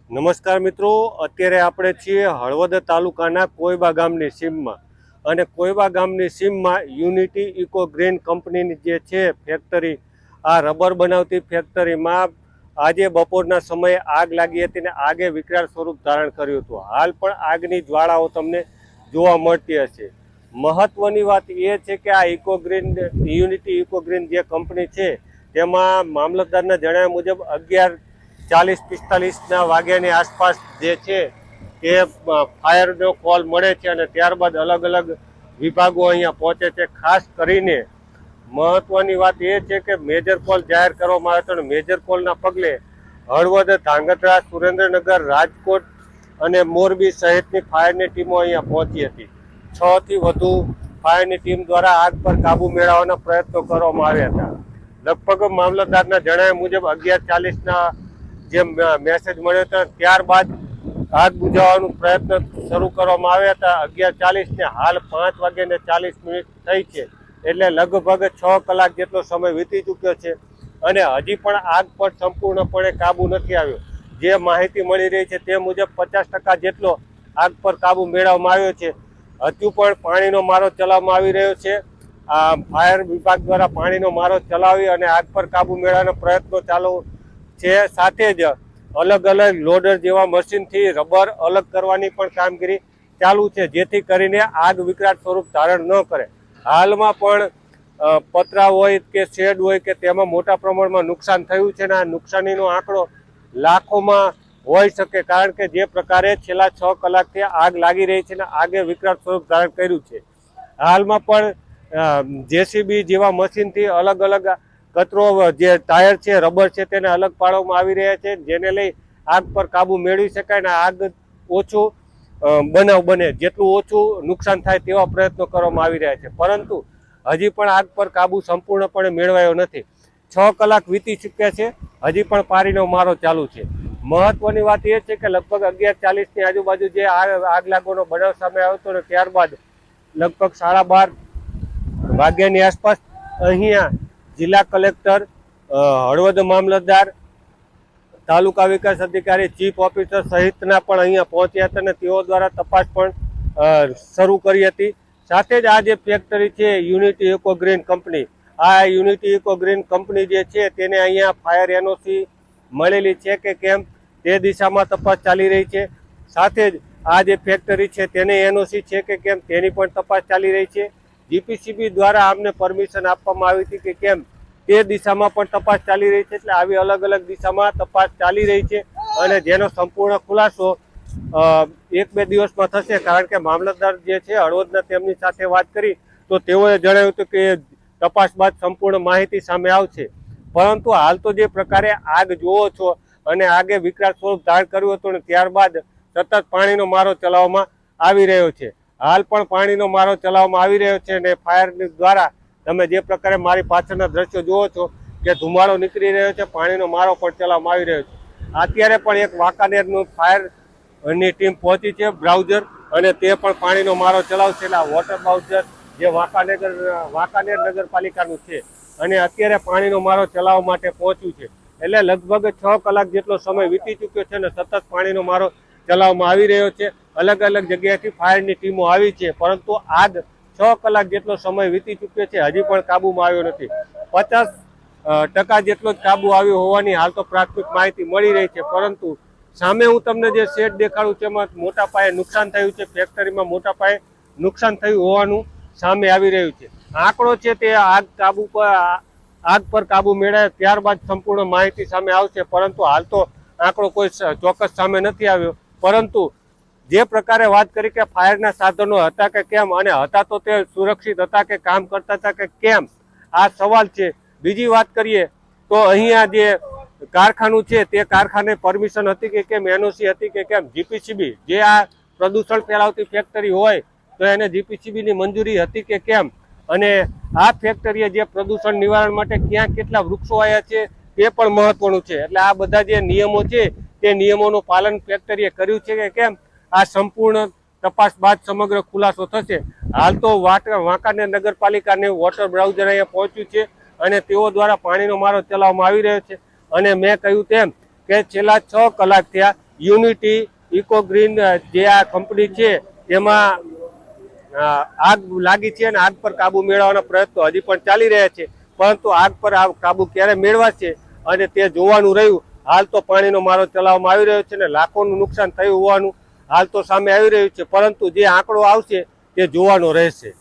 નમસ્કાર મિત્રો, અત્યારે આપણે છીએ હળવદ તાલુકાના કોઈબા ગામની સીમમાં અને કોઈબા ગામની સીમમાં યુનિટી ઇકો ગ્રીન કંપનીની જે છે ફેક્ટરી, આ રબર બનાવતી ફેક્ટરીમાં આજે બપોરના સમયે આગ લાગી હતી ને આગે વિકરાળ સ્વરૂપ ધારણ કર્યું હતું. હાલ પણ આગની જ્વાળાઓ તમને જોવા મળતી હશે. મહત્વની વાત એ છે કે આ eco green unity eco green જે કંપની છે તેમાં મામલતદારના જણાવ્યા મુજબ 11:40-45 વાગ્યાની આસપાસ જે છે એ ફાયરનો કોલ મળે છે અને ત્યારબાદ અલગ અલગ વિભાગો અહીંયા પહોંચે છે. ખાસ કરીને મહત્વની વાત એ છે કે મેજર કોલ જાહેર કરવામાં આવ્યો હતો અને મેજર કોલના પગલે હળવદ, ધાંગધ્રા, સુરેન્દ્રનગર, રાજકોટ અને મોરબી સહિતની ફાયરની ટીમો અહીંયા પહોંચી હતી. 6 થી વધુ ફાયરની ટીમ દ્વારા આગ પર કાબુ મેળવવાના પ્રયત્નો કરવામાં આવ્યા હતા. લગભગ મામલતદારના જણાવ્યા મુજબ 11:40 જે મેસેજ મળ્યો હતો ત્યારબાદ આગ બુઝાવવાનો પ્રયત્ન શરૂ કરવામાં આવ્યા હતા. 11:40 ને હાલ 5:40 થઈ છે, એટલે લગભગ 6 કલાક જેટલો સમય વીતી ચૂક્યો છે અને હજી પણ આગ પર સંપૂર્ણપણે કાબુ નથી આવ્યો. જે માહિતી મળી રહી છે તે મુજબ 50% જેટલો આગ પર કાબુ મેળવવામાં આવ્યો છે. હજુ પણ પાણીનો મારો ચલાવવામાં આવી રહ્યો છે. આ ફાયર વિભાગ દ્વારા પાણીનો મારો ચલાવી અને આગ પર કાબુ મેળવવાનો પ્રયત્નો ચાલુ છે. સાથે જ અલગ અલગ લોડર જેવા મશીનથી રબર અલગ કરવાની પણ કામગીરી ચાલુ છે, જેથી કરીને આગ વિકરાળ સ્વરૂપ ધારણ ન કરે. હાલમાં પણ પતરા હોય કે શેડ હોય કે તેમાં મોટા પ્રમાણમાં નુકસાન થયું છે અને આ નુકસાનીનો આંકડો લાખોમાં હોઈ શકે, કારણ કે જે પ્રકારે છેલ્લા 6 કલાકથી આગ લાગી રહી છે અને આગે વિકરાળ સ્વરૂપ ધારણ કર્યું છે. હાલમાં પણ જેસીબી જેવા મશીનથી અલગ અલગ કચરો, જે ટાયર છે, રબર છે, તેને અલગ પાડવામાં આવી રહ્યા છે, જેને લઈ આગ પર કાબુ મેળવી શકાય અને આગ ઓછું બનાવ બને, જેટલું ઓછું નુકસાન થાય તેવા પ્રયત્નો કરવામાં આવી રહ્યા છે. પરંતુ હજી પણ આગ પર કાબુ સંપૂર્ણપણે મેળવાયો નથી. 6 કલાક વીતી ચૂક્યા છે, હજી પણ પાણીનો મારો ચાલુ છે. મહત્વની વાત એ છે કે લગભગ 11:40 આજુબાજુ જે આગ લાગવાનો બનાવ સામે આવ્યો હતો ને ત્યારબાદ લગભગ 12:30 વાગ્યાની આસપાસ અહીંયા જિલ્લા કલેક્ટર, હળવદ મામલતદાર, તાલુકા વિકાસ અધિકારી, ચીફ ઓફિસર સહિતના પણ અહીંયા પહોંચ્યા હતા અને તેઓ દ્વારા તપાસ પણ શરૂ કરી હતી. સાથે જ આ જે ફેક્ટરી છે યુનિટી ઇકો ગ્રીન કંપની, આ યુનિટી ઇકો ગ્રીન કંપની જે છે તેને અહીંયા ફાયર એનઓસી મળેલી છે કે કેમ તે દિશામાં તપાસ ચાલી રહી છે. સાથે જ આ જે ફેક્ટરી છે તેને એનઓસી છે કે કેમ તેની પણ તપાસ ચાલી રહી છે. જીપીસીબી દ્વારા આમને પરમિશન આપવામાં આવી હતી કે કેમ તે દિશામાં પણ તપાસ ચાલી રહી છે. એટલે આવી અલગ અલગ દિશામાં તપાસ ચાલી રહી છે અને જેનો સંપૂર્ણ ખુલાસો 1-2 દિવસમાં થશે, કારણ કે મામલતદાર જે છે હળવદના, તેમની સાથે વાત કરી તો તેઓએ જણાવ્યું હતું કે તપાસ બાદ સંપૂર્ણ માહિતી સામે આવશે. પરંતુ હાલ તો જે પ્રકારે આગ જોવો છો અને આગે વિકરાળ સ્વરૂપ ધારણ કર્યું હતું અને ત્યારબાદ સતત પાણીનો મારો ચલાવવામાં આવી રહ્યો છે. હાલ પણ પાણીનો મારો ચલાવવામાં આવી રહ્યો છે અને ફાયર દ્વારા તમે જે પ્રકારે મારી પાછળના દ્રશ્યો જુઓ છો કે ધુમાડો નીકળી રહ્યો છે, પાણીનો મારો પણ ચલાવવામાં આવી રહ્યો છે. અત્યારે પણ એક વાંકાનેરનું ફાયરની ટીમ પહોંચી છે, બ્રાઉઝર, અને તે પણ પાણીનો મારો ચલાવશે. એટલે આ વોટર બ્રાઉઝર જે વાંકાનેર નગરપાલિકાનું છે અને અત્યારે પાણીનો મારો ચલાવવા માટે પહોંચ્યું છે. એટલે લગભગ 6 કલાક જેટલો સમય વીતી ચૂક્યો છે અને સતત પાણીનો મારો ચલાવવામાં આવી રહ્યો છે. અલગ અલગ જગ્યાએથી ફાયરની ટીમો આવી છે, પરંતુ આગ 6 કલાક જેટલો સમય વીતી ચૂક્યો છે, હજી પણ કાબુમાં આવ્યો નથી. 50% જેટલો જ કાબુ આવ્યો હોવાની હાલ તો પ્રાથમિક માહિતી મળી રહી છે. પરંતુ સામે હું તમને જે શેડ દેખાડું છું એમાં મોટા પાયે નુકસાન થયું છે, ફેક્ટરીમાં મોટા પાયે નુકસાન થયું હોવાનું સામે આવી રહ્યું છે. આંકડો છે તે આગ પર કાબુ મેળવે ત્યારબાદ સંપૂર્ણ માહિતી સામે આવશે, પરંતુ હાલ તો આંકડો કોઈ ચોક્કસ સામે નથી આવ્યો. પરંતુ જે પ્રકારે વાત કરી કે ફાયરના સાધનો હતા કે કેમ, અને હતા તો તે સુરક્ષિત હતા કે કામ કરતા હતા કે કેમ, આ સવાલ છે. બીજી વાત કરીએ તો અહીંયા જે કારખાનું છે તે કારખાને પરમિશન હતી કે કેમ, એનઓસી હતી કે કેમ, જીપીસીબી જે આ પ્રદૂષણ ફેલાવતી ફેક્ટરી હોય તો એને જીપીસીબીની મંજૂરી હતી કે કેમ, અને આ ફેક્ટરીએ જે પ્રદૂષણ નિવારણ માટે ક્યાં કેટલા વૃક્ષો આવ્યા છે તે પણ મહત્વનું છે. એટલે આ બધા જે નિયમો છે તે નિયમોનું પાલન ફેક્ટરીએ કર્યું છે કે કેમ, આ સંપૂર્ણ તપાસ બાદ સમગ્ર ખુલાસો થશે. હાલ તો વાંકાનેર નગરપાલિકાને વોટર બ્રાઉઝર અહીંયા પહોંચ્યું છે અને તેઓ દ્વારા પાણીનો મારો ચલાવવામાં આવી રહ્યો છે. અને મેં કહ્યું તેમ કે છેલ્લા 6 કલાક થયા યુનિટી ઇકોગ્રીન જે આ કંપની છે તેમાં આગ લાગી છે અને આગ પર કાબુ મેળવવાના પ્રયત્નો હજી પણ ચાલી રહ્યા છે, પરંતુ આગ પર કાબુ ક્યારે મેળવાશે અને તે જોવાનું રહ્યું. હાલ તો પાણીનો મારો ચલાવવામાં આવી રહ્યો છે અને લાખોનું નુકસાન થયું હોવાનું હાલ તો સામે આવી રહ્યું છે, પરંતુ જે આંકડો આવશે તે જોવાનો રહેશે.